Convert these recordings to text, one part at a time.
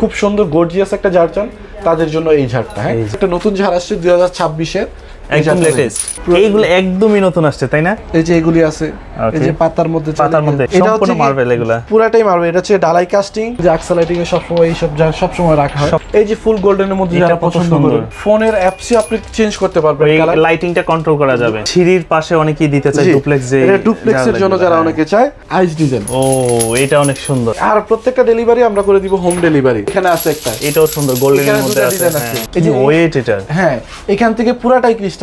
খুব সুন্দর গর্জিয়াস একটা ঝাড় চান তাদের জন্য এই ঝাড়টা। হ্যাঁ, একটা নতুন ঝাড় আসছে 2026 এর, একদম লেটেস্ট। এইগুলো একদমই নতুন আসছে তাই না? এই যে এগুলি আছে, এই যে পাতার মধ্যে সম্পূর্ণ মার্বেল, এগুলা পুরাটাই মার্বেল। এটা হচ্ছে ডালাই কাস্টিং, যে আকসালাইটিং এ সবসময় এইসব সব সময় রাখা হয়। এই যে ফুল গোল্ডেনের মধ্যে যারা পছন্দ করে, ফোনের অ্যাপসে আপনি চেঞ্জ করতে পারবেন, লাইটিংটা কন্ট্রোল করা যাবে। সিঁড়ির পাশে অনেকেই দিতে চায় ডুপ্লেক্স, যে এটা ডুপ্লেক্সের জন্য যারা অনেকে চায়, আইস ডিজাইন। ও, এটা অনেক সুন্দর। আর প্রত্যেকটা ডেলিভারি আমরা করে দিব হোম ডেলিভারি। এখানে আছে একটা, এটাও সুন্দর, গোল্ডেনের মধ্যে আছে। এই যে ওয়েট, এটা হ্যাঁ, এখান থেকে পুরাটাই ক্রিস্টালের।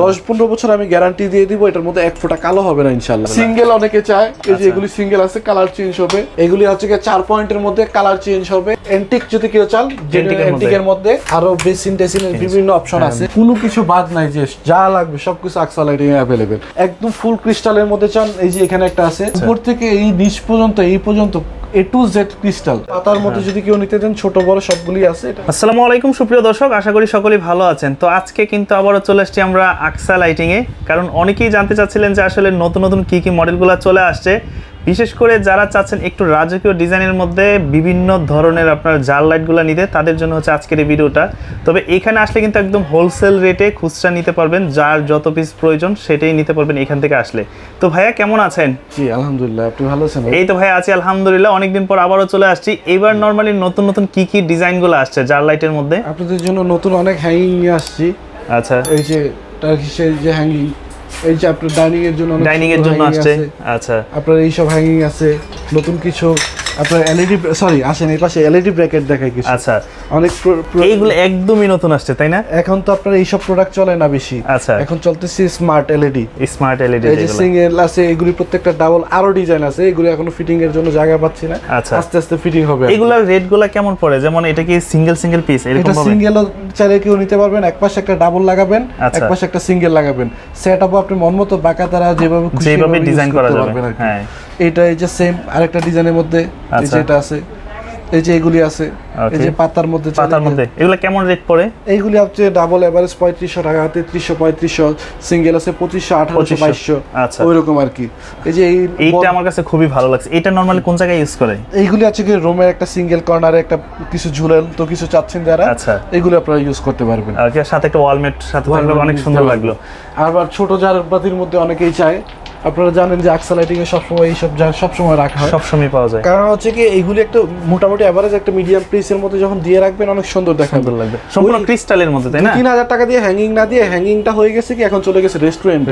10-15 বছর আমি গ্যারান্টি দিয়ে দিব, এটার মধ্যে এক ফোঁটা কালো হবে না ইনশাআল্লাহ। সিঙ্গেল অনেকে চায়, এই যে এগুলি সিঙ্গেল আছে, কালার চেঞ্জ হবে। এগুলি হচ্ছে 4 পয়েন্টের মধ্যে কালার চেঞ্জ হবে। এন্টিক যদি কেউ চান, এন্টিকের মধ্যে আরো বেসিন টেসিনের বিভিন্ন অপশন আছে, কোনো কিছু বাদ নাই, যে যা লাগবে সবকিছু আকসালাইটিং এ अवेलेबल। একদম ফুল ক্রিস্টালের মধ্যে চান, এই যে এখানে একটা আছে, উপর থেকে এই নিচ পর্যন্ত, এই পর্যন্ত A to Z ক্রিস্টাল। পাতার মধ্যে যদি কেউ নিতে দেন, ছোট বড় সবগুলি আছে। আসসালামু আলাইকুম সুপ্রিয় দর্শক, আশা করি সকলেই ভালো আছেন। তো আজকে কিন্তু আবারও চলে আসছি আমরা আকসা লাইটিং এ, কারণ অনেকেই জানতে চাচ্ছিলেন যে আসলে নতুন নতুন কি কি মডেলগুলো চলে আসছে। বিশেষ করে যারা চাচ্ছেন একটু রাজকীয় ডিজাইনের মধ্যে বিভিন্ন ধরনের আপনার জাল লাইটগুলো নিতে, তাদের জন্য হচ্ছে আজকের এই ভিডিওটা। তবে এখানে আসলে কিন্তু একদম হোলসেল রেটে খুচরা নিতে পারবেন, যার যত পিস প্রয়োজন সেটাই নিতে পারবেন এখান থেকে আসলে। তো ভাইয়া কেমন আছেন? জি আলহামদুলিল্লাহ, আপনি ভালো আছেন? এই তো ভাইয়া আছি আলহামদুলিল্লাহ, অনেকদিন পর আবারও চলে আসছি। এবার নরমালি নতুন নতুন কি কি ডিজাইনগুলো আসছে জাল লাইটের মধ্যে? আপনাদের জন্য নতুন অনেক হ্যাঙ্গিং নিয়ে আসছি। আচ্ছা, এই যে টার্কিশের যে হ্যাঙ্গিং, এই যে আপনার ডাইনিং এর জন্য আসছে। আচ্ছা, আপনার এই সব হ্যাঙ্গিং আছে, নতুন কিছু আপনার এলইডি, সরি আসেন এই পাশে এলইডি ব্র্যাকেট দেখাই কিছু। আচ্ছা, অনেক এইগুলো একদমই নতুন আসছে তাই না? এখন তো আপনার এই সব প্রোডাক্ট চলে না বেশি। আচ্ছা, এখন চলতেছে স্মার্ট এলইডি। স্মার্ট এলইডি, এই যে সিঙ্গেল আছে, এগুলি প্রত্যেকটা ডাবল, আরো ডিজাইন আছে। এগুলি এখনো ফিটিং এর জন্য জায়গা পাচ্ছি না, আস্তে আস্তে ফিটিং হবে। এগুলার রেটগুলো কেমন পড়ে? যেমন এটা কি সিঙ্গেল পিস এরকম হবে? এটা সিঙ্গেল চাইলে কেউ নিতে পারবেন, এক পাশে একটা ডাবল লাগাবেন, এক পাশে একটা সিঙ্গেল লাগাবেন। সেটআপ আপনি মনমতো বাঁকা তারা যেভাবে ডিজাইন করা যাবে। হ্যাঁ, এটা এই যে সেম আরেকটা ডিজাইনের মধ্যে এই যে এটা আছে, এই যে এগুলি আছে, এই যে পাতার মধ্যে এগুলো কেমন রেট পড়ে? এইগুলি হচ্ছে ডাবল এভারেজ 3500 টাকা, 3300 3500, সিঙ্গেল আছে 2500 1800 2200। আচ্ছা, ওইরকম আর কি। এই যে এইটা আমার কাছে খুবই ভালো লাগছে। এটা নরমালি কোন জায়গায় ইউজ করে? এইগুলি আছে কি রুমের একটা সিঙ্গেল কর্নারে একটা কিছু ঝুলেন তো কিছু চাচ্ছেন যারা, আচ্ছা, এগুলি আপনারা ইউজ করতে পারবেন। আর সাথে একটা ওয়ালমেট সাথে থাকলে অনেক সুন্দর লাগলো। আবার ছোট জারবাতির মধ্যে অনেকেই চায়, আপনারা জানেন যে আকসা লাইটিং এ সবসময় এইসব সবসময় রাখা হয়, সবসময় পাওয়া যায়। কারণ হচ্ছে কি এইগুলি একটা মোটামুটি এভারেজ একটা মিডিয়াম প্রাইসের মধ্যে যখন দিয়ে রাখবেন অনেক সুন্দর লাগবে, সম্পূর্ণ ক্রিস্টালের মধ্যে তাই না? 3000 টাকা দিয়ে হ্যাঙ্গিং না দিয়ে, হ্যাঙ্গিংটা হয়ে গেছে কি এখন চলে গেছে রেস্টুরেন্ট।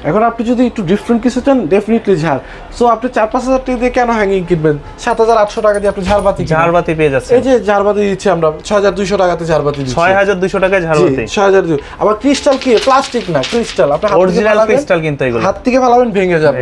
এখন আপনি যদি একটু ডিফারেন্ট কিছু চান, ডেফিনেটলি ঝাড়। সো আপনি 4-5 টাকা দিয়ে কেন হ্যাঙ্গিং কিনবেন? 7800 টাকা দিয়ে আপনি ঝাড়বাতি পেয়ে যাচ্ছেন। এই যে ঝাড়বাতি দিচ্ছি আমরা 6200 টাকাতে ঝাড়বাতি দিচ্ছি। 6200 টাকায় ঝাড়বাতি, 6200। আবার ক্রিস্টাল কি প্লাস্টিক না, ক্রিস্টাল। আপনি অরিজিনাল ক্রিস্টাল কিন্তু এগুলো হাত থেকে ফালাবেন ভেঙে যাবে।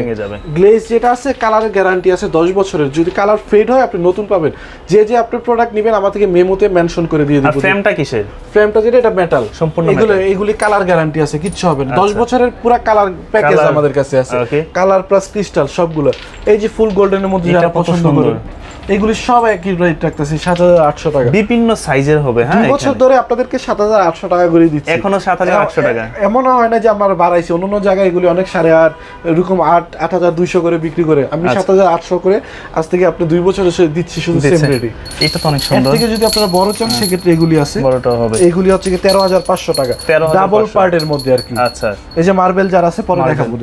গ্লেজ যেটা আছে, কালারের গ্যারান্টি আছে 10 বছরের। যদি কালার ফেড হয় আপনি নতুন পাবেন। যে আপনি প্রোডাক্ট নেবেন আমার থেকে মেমোতে মেনশন করে দিয়ে দিব। আর ফ্রেমটা কিসের? ফ্রেমটা যেটা এটা মেটাল সম্পূর্ণ। এগুলি কালার গ্যারান্টি আছে, কিচ্ছু হবে না। 10 বছরের পুরো কালার প্যাকেজ আমাদের কাছে আছে, কালার প্লাস ক্রিস্টাল সবগুলো। এই যে ফুল গোল্ডেনের মধ্যে যারা পছন্দ করে, এগুলি সব একই রেট রাখতেছি 7800 টাকা। বিভিন্ন সাইজের হবে। হ্যাঁ, 2 বছর ধরে আপনাদেরকে 7800 টাকা করে দিচ্ছি, এখনো 7800 টাকা। এমন হয় না যে আমরা বাড়াইছি, অন্য জায়গায় এগুলি অনেক 8.5 এরকম 8200 করে বিক্রি করে, আমি 7800 করে আজ থেকে আপনি 2 বছর দিচ্ছি শুধু সেম রেটে। এটা তো অনেক সুন্দর। এর থেকে যদি আপনারা বড় চান সেক্ষেত্রে এগুলি আছে, বড়টা হবে। এগুলি হচ্ছে কি 13500 টাকা, ডাবল পার্টের মধ্যে আর কি। আচ্ছা, এই যে মার্বেল জার আছে, পরে দেখাবো।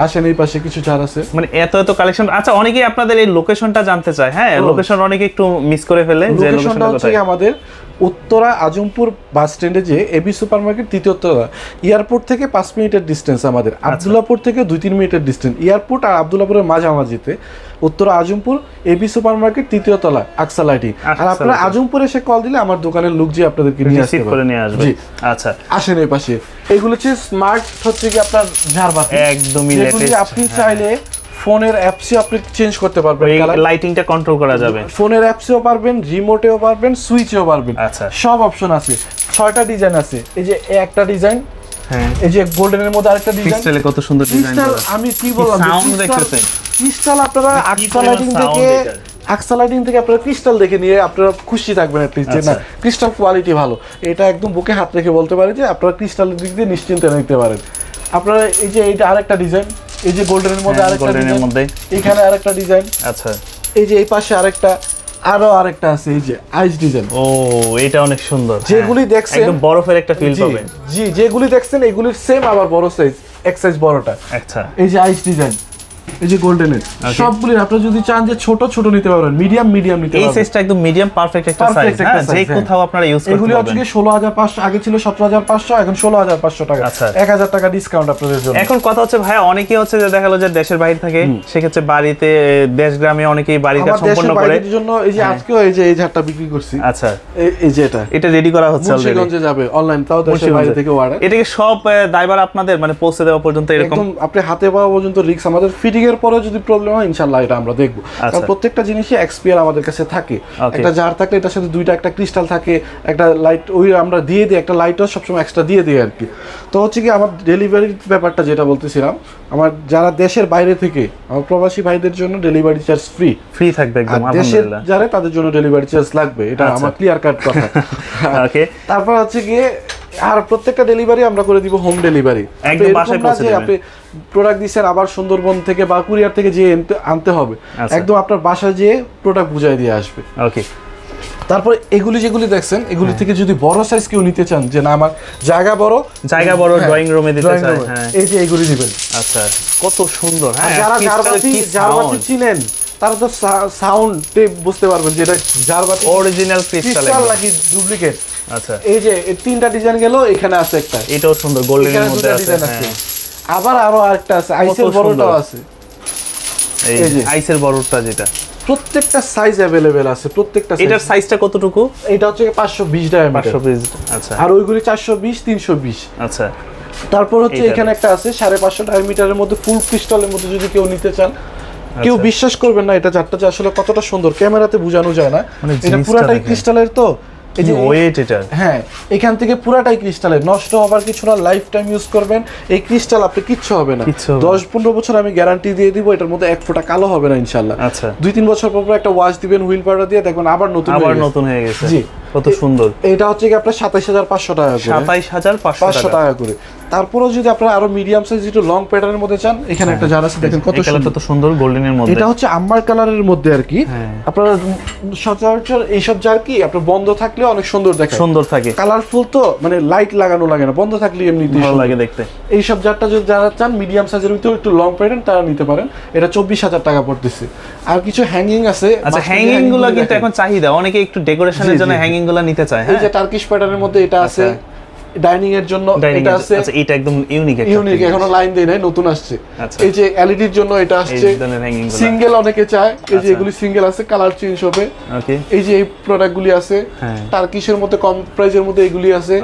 আসেন এই পাশে কিছু জার আছে, মানে এত কালেকশন। আচ্ছা, অনেকেই আপনাদের এই লোকেশনটা জানতে চায়। হ্যাঁ, লোকেশন অনেকে একটু মিস করে ফেলে। যে লোকেশনটা হচ্ছে আমাদের উত্তরা আজমপুর বাস স্ট্যান্ডে যে এবি সুপারমার্কেট 3য় তলা, এয়ারপোর্ট থেকে 5 মিনিটের ডিস্টেন্স আমাদের। আব্দুল্লাহপুর থেকে 2-3 মিনিটের ডিস্টেন্স। এয়ারপোর্ট আর আব্দুল্লাহপুরের মাঝামাঝিতে উত্তরা আজমপুর এবি সুপারমার্কেট 3য় তলা আকসা লাইটিং। আর আপনারা আজমপুরে এসে কল দিলে আমার দোকানের লোক যে আপনাদেরকে নিয়ে আসবে। আচ্ছা, আসেন এই পাশে। এগুলো হচ্ছে স্মার্ট, হচ্ছে কি আপনার ঝাড়বাতি, একদমই লেটেস্ট। আপনি চাইলে ফোনের অ্যাপসে আপনি চেঞ্জ করতে পারবেন, লাইটিংটা কন্ট্রোল করা যাবে। ফোনের অ্যাপসেও পারবেন, রিমোটেও পারবেন, সুইচেও পারবেন। আচ্ছা, সব অপশন আছে। 6টা ডিজাইন আছে। এই যে একটা ডিজাইন, হ্যাঁ, এই যে গোল্ডেনের মধ্যে আরেকটা ডিজাইন। ক্রিস্টালে কত সুন্দর ডিজাইন করা। আমি কি বললাম, সাউন্ড দেখতেছেন ক্রিস্টাল আপনারা আকসা লাইটিং থেকে আপনারা ক্রিস্টাল দেখে নিয়ে আপনারা খুশি থাকবেন এটলিস্ট, যে না ক্রিস্টাল কোয়ালিটি ভালো। এটা একদম বুকে হাত রেখে বলতে পারি যে আপনারা ক্রিস্টালের দিক দিয়ে নিশ্চিন্তে নিতে পারেন। আপনারা এই যে এইটা আরেকটা ডিজাইন, এই যে গোল্ডেনের মধ্যে আরেকটা ডিজাইন, এখানে আরেকটা ডিজাইন। আচ্ছা, এই যে এই পাশে আরেকটা, আরো আরেকটা আছে এই যে আইস ডিজাইন। ও এটা অনেক সুন্দর, যেগুলি দেখছেন একদম বরফের একটা ফিল পাবেন। জি যেগুলি দেখছেন এগুলির সেম আবার বড় সাইজ, এক সাইজ বড়টা। আচ্ছা এই যে আইস ডিজাইন, এই যে গোল্ডেনের সবগুলি আপনি যদি চান যে ছোট ছোট নিতে পারবেন, মিডিয়াম মিডিয়াম নিতে পারবেন। এই সাইজটা একদম মিডিয়াম পারফেক্ট একটা সাইজ, যে কোথাও আপনারা ইউজ করতে পারবেন। এগুলি হচ্ছে 16500, আগে ছিল 17500, এখন 16500 টাকা। আচ্ছা 1000 টাকা ডিসকাউন্ট আপনাদের জন্য। এখন কথা হচ্ছে ভাই, অনেকে হচ্ছে যে দেখা গেল যে দেশের বাইরে থাকে, সেক্ষেত্রে বাড়িতে দেশ গ্রামে অনেকেই বাড়ি কাজ সম্পন্ন করে। এর জন্য এই যে আজকেও এই যে এই ঝাড়টা বিক্রি করছি। আচ্ছা এই যে এটা রেডি করা হচ্ছে অলরেডি, মুন্সিগঞ্জে যাবে অনলাইন, তাও দেশের বাইরে থেকে অর্ডার। এটা কি সব দায়ভার আপনাদের, মানে পৌঁছে দেওয়া পর্যন্ত এরকম? একদম আপনি হাতে পাওয়া পর্যন্ত রিস্ক আমাদের। ফিটিং এর পরে যদি প্রবলেম হয় ইনশাআল্লাহ এটা আমরা দেখব, কারণ প্রত্যেকটা জিনিসই এক্সপিআর আমাদের কাছে থাকে। একটা জার থাকলে এটার সাথে দুইটা একটা ক্রিস্টাল থাকে, একটা লাইট ওই আমরা দিয়ে দিই, একটা লাইটও সবসময় এক্সট্রা দিয়ে দিই আর কি। তো হচ্ছে কি আমার ডেলিভারির ব্যাপারটা যেটা বলতেছিলাম, আমার যারা দেশের বাইরে থেকে, আমার প্রবাসী ভাইদের জন্য ডেলিভারি চার্জ ফ্রি থাকবে একদম। দেশের যারা তাদের জন্য ডেলিভারি চার্জ লাগবে, এটা আমার ক্লিয়ার কাট কথা। ওকে, তারপর হচ্ছে গিয়ে আর প্রত্যেকটা ডেলিভারি আমরা করে দিব হোম ডেলিভারি। একদম বাসায় পৌঁছে দেবেন। আপনি প্রোডাক্ট দিছেন আবার সুন্দরবন থেকে বা কুরিয়ার থেকে যে আনতে হবে, একদম আপনার বাসায় যেয়ে প্রোডাক্ট বুঝাই দিয়ে আসবে। ওকে, তারপর এগুলি যেগুলি দেখছেন এগুলি থেকে যদি বড় সাইজ কেউ নিতে চান, যে না আমার জায়গা বড় ড্রয়িং রুমে দিতে চাই, হ্যাঁ এই যে এগুলি দিবেন। আচ্ছা কত সুন্দর। হ্যাঁ যারা জারবাতি চিনেন তারা তো সাউন্ডে বুঝতে পারবেন যে এটা জারবাতি অরিজিনাল ক্রিস্টাল নাকি ডুপ্লিকেট। আচ্ছা এই যে তিনটা ডিজাইন গেল, এখানে আছে একটা, এটাও সুন্দর গোল্ডেনের মধ্যে আছে। আবার আরো আরেকটা আছে, আইসের বড়টাও আছে। এই যে আইসের বড়টা, যেটা প্রত্যেকটা সাইজ अवेलेबल আছে, প্রত্যেকটা সাইজ। এটার সাইজটা কতটুকু? এটা হচ্ছে 520 ডায়ামিটার। 520। আচ্ছা, আর ওইগুলি 420 320। আচ্ছা, তারপর হচ্ছে এখানে একটা আছে 550 ডায়ামিটারের মধ্যে ফুল ক্রিস্টালের মধ্যে যদি কেউ নিতে চান, কেউ বিশ্বাস করবেন না এটা চারটা যে আসলে কতটা সুন্দর, ক্যামেরাতে বোঝানো যায় না। এটা পুরাটাই ক্রিস্টালের, তো এই যে ওয়েট এটা, হ্যাঁ এখান থেকে পুরাটাই ক্রিস্টালের, নষ্ট হবার কিছু না, লাইফ টাইম ইউজ করবেন এই ক্রিস্টাল, আপনি কিচ্ছু হবে না। 10-15 বছর আমি গ্যারান্টি দিয়ে দিব, এটার মধ্যে এক ফোঁটা কালো হবে না ইনশাআল্লাহ। আচ্ছা 2-3 বছর পর একটা ওয়াশ দিবেন হুইল পাউডার দিয়ে, দেখবেন আবার নতুন হয়ে গেছে। জি কত সুন্দর। এটা হচ্ছে কি আপনার 27500 টাকা করে, 27500 টাকা করে। তারপরেও যদি আপনারা আরো মিডিয়াম সাইজ একটু লং প্যাটার্নের মধ্যে চান, এখানে একটা জার আছে, দেখেন কত সুন্দর, কত সুন্দর গোল্ডেনের মধ্যে। এটা হচ্ছে আম্বার কালারের মধ্যে আর কি। আপনারা সচরাচর এইসব জার কি আপনার বন্ধ থাকলে অনেক সুন্দর থাকে, কালারফুল, তো মানে লাইট লাগানো লাগে না, বন্ধ থাকলে এমনি ভালো লাগে দেখতে। এইসব জারটা যদি যারা চান মিডিয়াম সাইজের ভিতরে একটু লং প্যাটার্ন, তারা নিতে পারেন। এটা 24000 টাকা পড়তেছে। আর কিছু হ্যাঙ্গিং আছে। আচ্ছা হ্যাঙ্গিং গুলো কিন্তু এখন চাহিদা, অনেকে একটু ডেকোরেশনের জন্য হ্যাঙ্গিং গুলো নিতে চায়। এই যে টার্কিশ প্যাটার্নের মধ্যে এটা আছে, ডাইনিং এর জন্য এটা আছে। আচ্ছা এটা একদম ইউনিক, এখনো লাইন দেই নাই, নতুন আসছে। এই যে এলইডির জন্য এটা আসছে, সিঙ্গেল অনেকে চায়, এই যে এগুলি সিঙ্গেল আছে, কালার চেঞ্জ হবে। ওকে, এই যে এই প্রোডাক্টগুলি আছে, টার্কিশের মধ্যে কম প্রাইসের মধ্যে এগুলি আছে।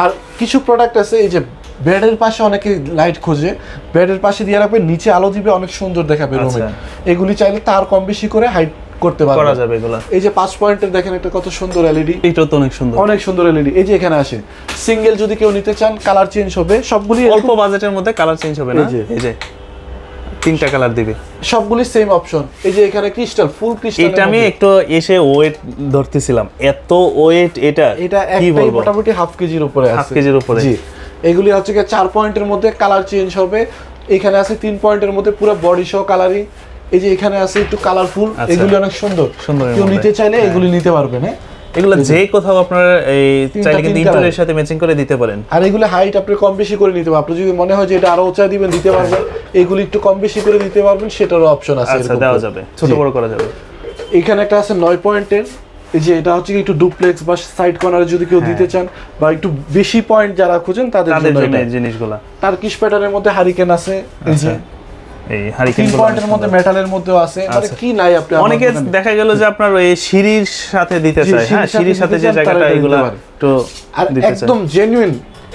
আর কিছু প্রোডাক্ট আছে, এই যে বেডের পাশে অনেকে লাইট খোঁজে, বেডের পাশে দিয়ে রাখবে, নিচে আলো দিবে, অনেক সুন্দর দেখাবে রুমে। এগুলি চাইলে তার কম বেশি করে হাইট করতে পারবে, করা যাবে এগুলা। এই যে 5 পয়েন্টের দেখেন এটা কত সুন্দর এলইডি, এটা তো অনেক সুন্দর এলইডি। এই যে এখানে আসে সিঙ্গেল যদি কেউ নিতে চান, কালার চেঞ্জ হবে, সবগুলি অল্প বাজেটের মধ্যে কালার চেঞ্জ হবে না। এই যে 3টা কালার দিবে, সবগুলি সেম অপশন। এই যে এখানে ক্রিস্টাল, ফুল ক্রিস্টাল। এটা আমি একটু এসে ওয়েট ধরতেছিলাম, এত ওয়েট, এটা কি বলবো, মোটামুটি হাফ কেজির উপরে আছে, হাফ কেজির উপরে। জি এগুলি হচ্ছে 4 পয়েন্টের মধ্যে কালার চেঞ্জ হবে। এখানে আছে 3 পয়েন্টের মধ্যে পুরো বডি সহ কালারিং। এই যে এখানে আছে একটু কালারফুল, এগুলি অনেক সুন্দর, কেউ নিতে চাইলে এগুলি নিতে পারবেন। হ্যাঁ এগুলো যে কোথাও আপনারা এই চাইলে কিন্তু ইন্টেরিয়রের সাথে ম্যাচিং করে দিতে পারেন। আর এগুলো হাইট আপনি কম বেশি করে নিতে পারবেন, আপনি যদি মনে হয় যে এটা আরো উঁচা দিবেন দিতে পারবেন, এগুলি একটু কম বেশি করে দিতে পারবেন, সেটারও অপশন আছে। আচ্ছা দেওয়া যাবে, ছোট বড় করা যাবে। এখানে একটা আছে 9 পয়েন্টের, এই যে এটা হচ্ছে একটু ডুপ্লেক্স বা সাইড কর্নারে যদি কেউ দিতে চান, বা একটু বেশি পয়েন্ট যারা খুঁজেন তাদের জন্য এই জিনিসগুলো। টার্কিশ প্যাটার্নের মধ্যে হারিকেন আছে, এই যে এই হারিকেন পয়েন্টের মধ্যে মেটালের মধ্যেও আছে। মানে কি নাই আপনি, অনেকে দেখা গেল যে আপনার ওই সিঁড়ির সাথে দিতে চায়। হ্যাঁ সিঁড়ির সাথে যে জায়গাটা এগুলো তো একদম জেনুইন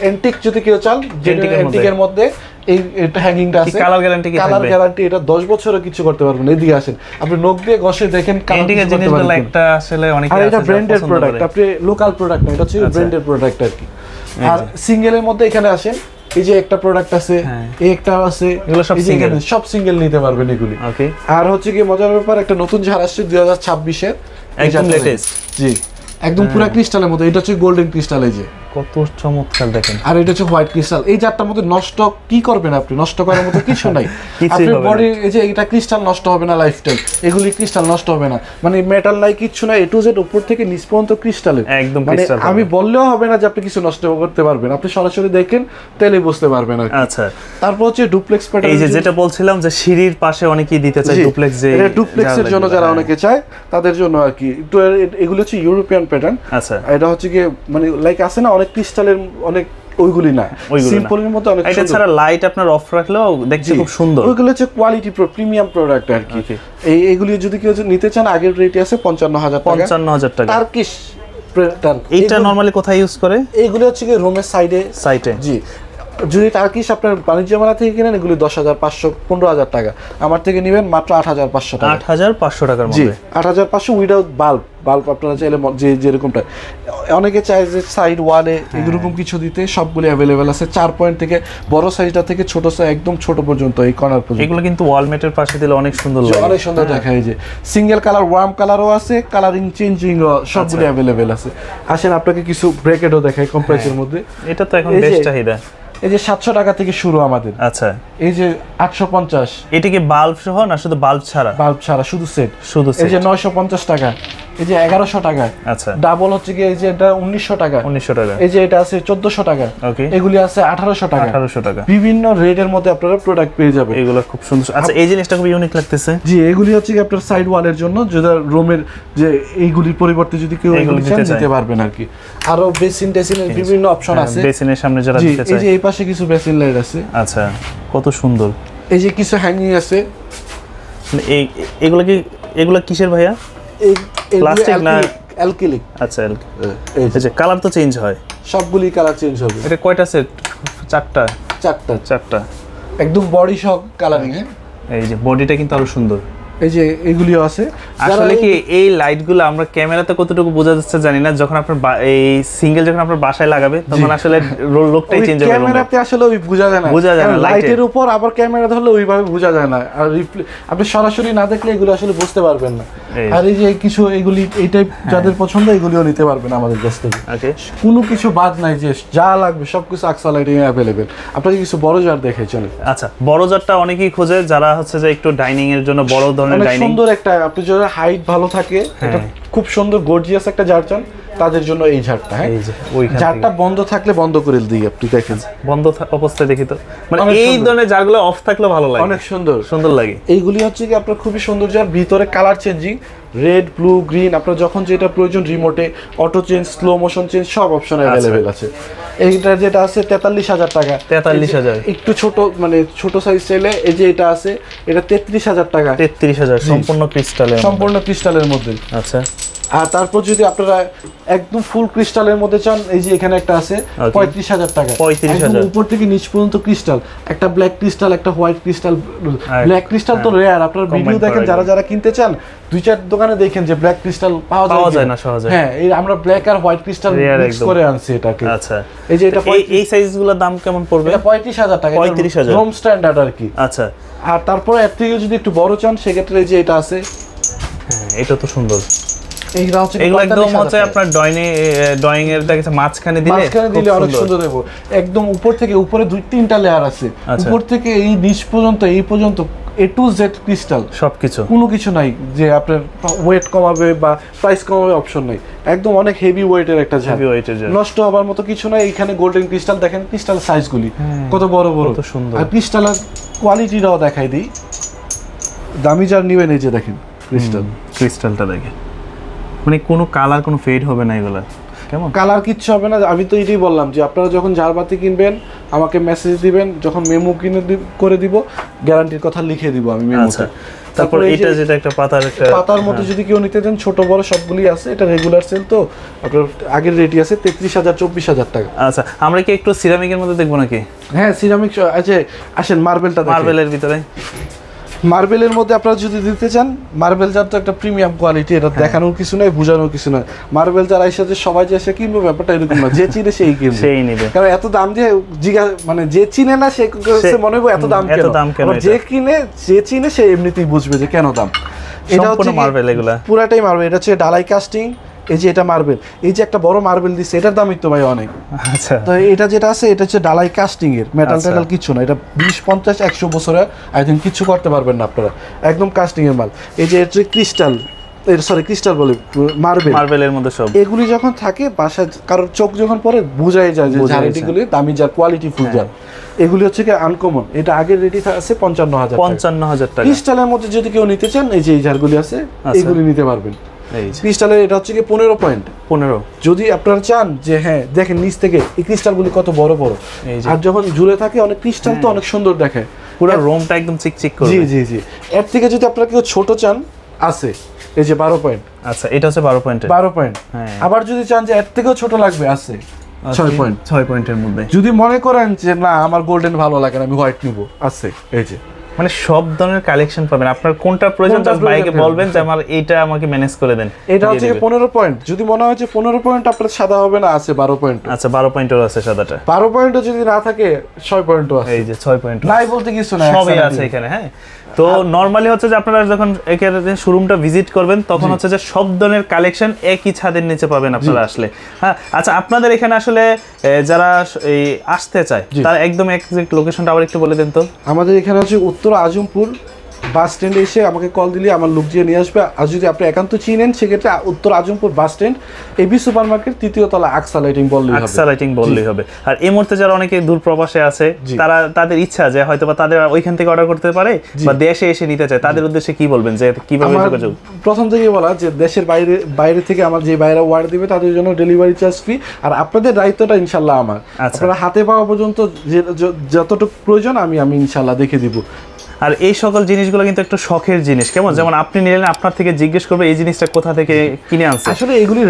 এন্টিক যদি কেউ চান, জেনুইন এন্টিকের মধ্যে এই এটা হ্যাঙ্গিংটা আছে। কালার গ্যারান্টি কি থাকবে? কালার গ্যারান্টি এটা 10 বছরও কিছু করতে পারবেন। এদিকে আসেন, আপনি নখ দিয়ে ঘষে দেখেন এন্টিকের জিনিসগুলো একটা আসলে অনেকে আছে, এটা ব্র্যান্ডেড প্রোডাক্ট, আপনি লোকাল প্রোডাক্ট না, এটা হচ্ছে ব্র্যান্ডেড প্রোডাক্ট আর কি। আর সিঙ্গেলের মধ্যে এখানে আসেন, এই যে একটা প্রোডাক্ট আছে, এই একটা আছে, এগুলো সব সিঙ্গেল, সব সিঙ্গেল নিতে পারবেন এগুলি। ওকে, আর হচ্ছে কি মজার ব্যাপার, একটা নতুন ঝাড় আসছে 2026 এর, একদম লেটেস্ট। জি একদম পুরো ক্রিস্টালের মতো, এটা হচ্ছে গোল্ডেন ক্রিস্টাল। এই যে কত চমৎকার দেখেন। আর এটা হচ্ছে হোয়াইট ক্রিস্টাল। এই জারটার মধ্যে নষ্ট কি করবেন আপনি? নষ্ট করার মতো কিছু নাই। আপনার বডি এই যে এটা ক্রিস্টাল নষ্ট হবে না লাইফ টাইম, এগুলি ক্রিস্টাল নষ্ট হবে না, মানে মেটাল নাই কিচ্ছু নাই, এ টু জেড উপর থেকে নিচ পর্যন্ত ক্রিস্টালের, একদম মানে ক্রিস্টাল। আমি বললেও হবে না যে আপনি কিছু নষ্ট করতে পারবেন, আপনি সরাসরি দেখেন তাহলে বুঝতে পারবেন আর কি। আচ্ছা, তারপর হচ্ছে ডুপ্লেক্স প্যাটার্ন। এই যে যেটা বলছিলাম যে সিঁড়ির পাশে অনেকেই দিতে চায় ডুপ্লেক্স, যে এটা ডুপ্লেক্সের জন্য যারা অনেকে চায় তাদের জন্য আর কি। তো এগুলো হচ্ছে ইউরোপিয়ান প্যাটার্ন। আচ্ছা, এটা হচ্ছে কি মানে লাইক আছে না অনেক ক্রিস্টালের অনেক, ওইগুলি না, সিম্পলের মধ্যে অনেক এটা ছাড়া লাইট আপনার অফ রাখলেও দেখতে খুব সুন্দর। ওইগুলো হচ্ছে কোয়ালিটি প্রিমিয়াম প্রোডাক্ট আর কি। এইগুলি যদি কেউ নিতে চান আগের রেট আছে 55,000 টাকা। 55,000 টাকা। Turkish pattern. এটা নরমালি কোথায় ইউজ করে? এইগুলো হচ্ছে কি রুমের সাইডে। জি, যদি টার্কিশ আপনার বাণিজ্য মেলা থেকে কিনেন এগুলি 10,500 15,000 টাকা, আমার থেকে নেবেন মাত্র 8,500 টাকা। 8,500 টাকার জি, মধ্যে 8,500 উইদাউট বাল্ব আপনারা চাইলে যেরকমটা। অনেকে চায় যে সাইড ওয়ালে এরকম কিছু দিতে, সবগুলি অ্যাভেলেবেল আছে। 4 পয়েন্ট থেকে বড় সাইজটা থেকে ছোট সাইজ একদম ছোট পর্যন্ত, এই কর্নার পর্যন্ত। এগুলো কিন্তু ওয়ালমেটের পাশে দিলে অনেক সুন্দর লাগে, অনেক সুন্দর দেখায়। এই যে সিঙ্গেল কালার, ওয়ার্ম কালারও আছে, কালারিং চেঞ্জিং সবগুলি অ্যাভেলেবেল আছে। আসেন আপনাকে কিছু ব্র্যাকেটও দেখাই কম প্রাইসের মধ্যে। এটা তো এখন বেশ চাহিদা। এই যে 700 টাকা থেকে শুরু আমাদের। আচ্ছা, এই যে 850। এটা কি বাল্ব সহ না শুধু বাল্ব ছাড়া? বাল্ব ছাড়া, শুধু সেট। এই যে 950 টাকা। এই যে 1100 টাকা। আচ্ছা, ডাবল হচ্ছে কি এই যে এটা 1900 টাকা। 1900 টাকা। এই যে এটা আছে 1400 টাকা। ওকে, এগুলি আছে 1800 টাকা। 1800 টাকা। বিভিন্ন রেটের মধ্যে আপনারা প্রোডাক্ট পেয়ে যাবেন। এগুলো খুব সুন্দর। আচ্ছা, এই জিনিসটা খুব ইউনিক লাগতেছে। জি, এগুলি হচ্ছে কি আপনার সাইড ওয়ালের জন্য, যেটা রুমের যে এইগুলির পরিবর্তে যদি কেউ এগুলি চান নিতে পারবেন আর কি। আরো বেসিন টেসিনের বিভিন্ন অপশন আছে। বেসিনের সামনে যারা দিতে চায়। এই যে এই পাশে কিছু বেসিন লাইট আছে। আচ্ছা, কত সুন্দর। এই যে কিছু হ্যাঙ্গিং আছে। এগুলো কিসের ভাইয়া? এই প্লাস্টিক না অ্যালকিলিক? আচ্ছা, এই যে কালার তো চেঞ্জ হয়, সবগুলি কালার চেঞ্জ হবে। এটা কয়টা সেট? 4টা। একদম বডি সহ কালারিং। এই যে বডিটা কিন্তু আরো সুন্দর। এই যে এগুলিও আছে। আসলে কি এই লাইটগুলো আমরা ক্যামেরাতে কতটুকু বোঝা যাচ্ছে জানি না, যখন আপনার এই সিঙ্গেল যখন আপনার বাসায় লাগাবে তখন আসলে লোকটাই চেঞ্জ হবে। ক্যামেরাতে আসলে ওই বোঝা যায় না, লাইটের উপর আবার ক্যামেরা ধরলে ওইভাবে বোঝা যায় না, আর আপনি সরাসরি না দেখলে এগুলো আসলে বুঝতে পারবেন না। আর এই যে কিছু এগুলি এই টাইপ যাদের পছন্দ এগুলিও নিতে পারবেন আমাদের কাছ থেকে। ওকে, কোনো কিছু বাদ নাই, যে যা লাগবে সবকিছু আকসা লাইটিং এ अवेलेबल। আপনাকে কিছু বড় জার দেখাই চলে। আচ্ছা, বড় জারটা অনেকেই খোঁজে যারা হচ্ছে যে একটু ডাইনিং এর জন্য বড় ধরনের ডাইনিং। সুন্দর একটা, আপনি যদি হাইট ভালো থাকে, এটা খুব সুন্দর গর্জিয়াস একটা জার চান তাদের জন্য এই ঝাড়টা। হ্যাঁ, জারটা বন্ধ থাকলে বন্ধ করে দিই, আপনি দেখেন বন্ধ অবস্থায় দেখি তো, মানে এই ধরনের জারগুলো অফ থাকলে ভালো লাগে, অনেক সুন্দর লাগে। এইগুলি হচ্ছে কি আপনার খুবই সুন্দর জার, ভিতরে colour changing, red blue green, আপনার যখন যেটা প্রয়োজন রিমোটে auto change, slow motion change সব অপশন অ্যাভেলেবেল আছে। এইটা যেটা আছে 43,000 টাকা। 43,000। একটু ছোট মানে ছোট সাইজ চাইলে এই যে এটা আছে, এটা 33,000 টাকা। 33,000 সম্পূর্ণ ক্রিস্টালের মধ্যে। আচ্ছা, আর তারপর যদি আপনারা একদম ফুল ক্রিস্টালের মধ্যে চান, এই যে এখানে একটা আছে 35,000 টাকা। 35,000 উপর থেকে নিচ পর্যন্ত ক্রিস্টাল, একটা ব্ল্যাক ক্রিস্টাল, একটা হোয়াইট ক্রিস্টাল। ব্ল্যাক ক্রিস্টাল তো রেয়ার, আপনারা ভিডিও দেখেন যারা কিনতে চান 2-4 দোকানে দেখেন যে ব্ল্যাক ক্রিস্টাল পাওয়া যায় না সহজে। হ্যাঁ, এই আমরা ব্ল্যাক আর হোয়াইট ক্রিস্টাল মিক্স করে আনছি এটাকে। আচ্ছা, এই যে এটা এই সাইজগুলোর দাম কেমন পড়বে? এটা 35,000 টাকা। 35,000 হোম স্ট্যান্ডার্ড আর কি। আচ্ছা, আর তারপরে এর থেকে যদি একটু বড় চান সেক্ষেত্রে এই যে এটা আছে। হ্যাঁ, এটা তো সুন্দর। এগুলো একদম হচ্ছে আপনার ড্রয়িং এর দেখেছে মাঝখানে দিলে অনেক সুন্দর দেব। একদম উপর থেকে, উপরে 2-3টা লেয়ার আছে, উপর থেকে এই নিচ পর্যন্ত, এই পর্যন্ত A to Z ক্রিস্টাল সবকিছু, কোনো কিছু নাই যে আপনার ওয়েট কমাবে বা প্রাইস কমাবে অপশন নাই। একদম অনেক হেভি ওয়েটের একটা ঝাড়, নষ্ট হবার মতো কিছু নাই। এখানে গোল্ডেন ক্রিস্টাল দেখেন, ক্রিস্টাল সাইজগুলি কত বড় বড়, কত সুন্দর। আর ক্রিস্টালের কোয়ালিটিটাও দেখাই দিই, দামি জার নিবেন এই যে দেখেন ক্রিস্টালটা দেখেন, মানে কোনো কালার কোনো ফেড হবে না, এগুলা কেমন কালার কিচ্ছু হবে না। আমি তো এটাই বললাম যে আপনারা যখন ঝাড়বাতি কিনবেন আমাকে মেসেজ দিবেন, যখন মেমো কিনে করে দিব, গ্যারান্টির কথা লিখে দিব আমি মেমোতে। তারপর এটা যেটা একটা পাতার মতো যদি কেউ নিতে দেন, ছোট বড় সবগুলি আছে। এটা রেগুলার সেল, তো আপনার আগের রেটই আছে 33,000 24,000 টাকা। আচ্ছা, আমরা কি একটু সিরামিকের মধ্যে দেখবো নাকি? হ্যাঁ, সিরামিক আছে। আসেন মার্বেলের ভিতরে, মার্বেলের মধ্যে আপনারা যদি দিতে চান, মার্বেল জার তো একটা প্রিমিয়াম কোয়ালিটি, এটা দেখানোর কিছু নাই, বোঝানোর কিছু নাই। মার্বেল জার আইসা যে সবাই যে এসে কিনবে ব্যাপারটা এরকম না, যে চিনে সেই কিনবে, সেই নিবে। কারণ এত দাম দিয়ে মানে যে চিনে না সে মনে হবে এত দাম কেন, যে চিনে সে এমনিতেই বুঝবে যে কেন দাম। এটা হচ্ছে মার্বেল, এগুলা পুরাটাই মার্বেল। এটা হচ্ছে ডালাই কাস্টিং, এই যে এটা মার্বেল, এই যে একটা বড় মার্বেল দিচ্ছে, এটার দামই তো ভাই অনেক। আচ্ছা, তো এটা যেটা আছে এটা হচ্ছে ডালাই কাস্টিং এর, মেটাল টেটাল কিছু না, এটা 20-50-100 বছরে আই থিঙ্ক কিছু করতে পারবেন না আপনারা, একদম কাস্টিং এর মাল। এই যে এটা ক্রিস্টাল, সরি ক্রিস্টাল বলে মার্বেলের মধ্যে সব এগুলি যখন থাকে বাসায় কারোর চোখ যখন পরে বোঝাই যায় যে ঝাড়িটিগুলি দামি জার, কোয়ালিটি ফুল জার। এগুলি হচ্ছে কি আনকমন, এটা আগের রেডি আছে 55,000 টাকা। ক্রিস্টালের মধ্যে যদি কেউ নিতে চান এই যে এই জারগুলি আছে এগুলি নিতে পারবেন। ক্রিস্টালের এটা হচ্ছে কি 15 পয়েন্ট 15। যদি আপনারা চান যে হ্যাঁ দেখেন নিচ থেকে এই ক্রিস্টালগুলি কত বড় বড়, আর যখন ঝুলে থাকে অনেক ক্রিস্টাল তো অনেক সুন্দর দেখায়, পুরো রুমটা একদম চিকচিক করে। জি জি জি। এর থেকে যদি আপনারা কেউ ছোট চান আছে এই যে 12 পয়েন্ট। আচ্ছা, এটা হচ্ছে 12 পয়েন্ট। আবার যদি চান যে এর থেকেও ছোট লাগবে আছে 6 পয়েন্টের মধ্যে। যদি মনে করেন যে না আমার গোল্ডেন ভালো লাগে না, আমি হোয়াইট নিব, আছে এই যে। মানে সব ধরনের কালেকশন পাবেন, আপনার কোনটা প্রয়োজন জাস্ট বাইকে বলবেন যে আমার এইটা আমাকে ম্যানেজ করে দেন। এটা হচ্ছে 15 পয়েন্ট, যদি মনে হয় যে 15 পয়েন্ট আপনার সাদা হবে না, আছে 12 পয়েন্ট। আচ্ছা, 12 পয়েন্টের আছে সাদাটা। 12 পয়েন্টও যদি না থাকে 6 পয়েন্টও আছে। এই যে 6 পয়েন্ট নাই বলতে কিছু না, সবই আছে এখানে। হ্যাঁ, তো নরমালি হচ্ছে যে আপনারা যখন এখানে শোরুমটা ভিজিট করবেন তখন হচ্ছে যে সব ধরনের কালেকশন একই ছাদের নিচে পাবেন আপনারা আসলে। হ্যাঁ, আচ্ছা, আপনাদের এখানে আসলে যারা এই আসতে চায় তার একদম এক্সাক্ট লোকেশনটা আবার একটু বলে দেন তো। আমাদের এখানে হচ্ছে উত্তর আজমপুর বাস স্ট্যান্ডে এসে আমাকে কল দিলে আমার লোক দিয়ে নিয়ে আসবে। আর যদি আপনি একান্ত চিনেন সেক্ষেত্রে উত্তর Azampur bus stand AB super market 3য় তলা আকসা লাইটিং বললেই হবে। আর এই মুহূর্তে যারা অনেকে দূর প্রবাসে আছে তারা তাদের ইচ্ছা যে হয়তো বা তাদের ওইখান থেকে অর্ডার করতে পারে বা দেশে এসে নিতে চায়, তাদের উদ্দেশ্যে কি বলবেন যে কিভাবে যোগাযোগ? প্রথম থেকে বলা যে দেশের বাইরে থেকে আমার যে বাইরে অর্ডার দিবে তাদের জন্য ডেলিভারি চার্জ ফ্রি, আর আপনাদের দায়িত্বটা ইনশাল্লাহ আমার। আপনারা হাতে পাওয়া পর্যন্ত যতটুকু প্রয়োজন আমি ইনশাল্লাহ দেখে দিব। আর এই সকল জিনিসগুলো কিন্তু একটু শখের জিনিস, কেমন যেমন আপনি নিলেন আপনার থেকে জিজ্ঞেস করবে এই জিনিসটা কোথা থেকে কিনে আনছে। আসলে এগুলি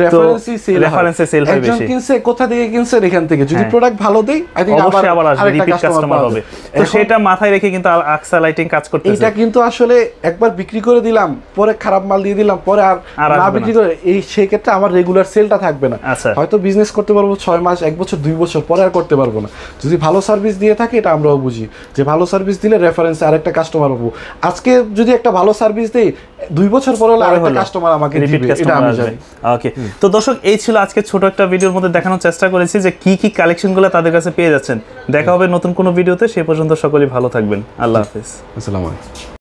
রেফারেন্সে সেল হয় বেশি। একজন কিনছে কোথা থেকে কিনছে এখান থেকে, যদি প্রোডাক্ট ভালো দেই আই থিং আবার আসবে, রিপিট কাস্টমার হবে। তো সেটা মাথায় রেখে কিন্তু আকসা লাইটিং কাজ করতেছে। এটা কিন্তু আসলে একবার বিক্রি করে দিলাম পরে খারাপ মাল দিয়ে দিলাম পরে আর না বিক্রি করে সেই ক্ষেত্রে আমার রেগুলার সেলটা থাকবে না। হয়তো বিজনেস করতে পারবো 6 মাস 1 বছর 2 বছর পরে আর করতে পারবো না। যদি ভালো সার্ভিস দিয়ে থাকে এটা আমরাও বুঝি যে ভালো সার্ভিস দিলে রেফারেন্সে আরেকটা কাস্টমার পাবো। আজকে যদি একটা ভালো সার্ভিস দেই 2 বছর পরে আরেকটা কাস্টমার আমাকে দিবে, এটা আমি জানি। ওকে, তো দর্শক এই ছিল আজকে ছোট একটা ভিডিওর মধ্যে দেখানোর চেষ্টা করেছি যে কি কি কালেকশনগুলো তাদের কাছে পেয়ে যাচ্ছেন। দেখা হবে নতুন কোনো ভিডিওতে, সেই পর্যন্ত সকলেই ভালো থাকবেন। আল্লাহ হাফেজ। আসসালামু আলাইকুম।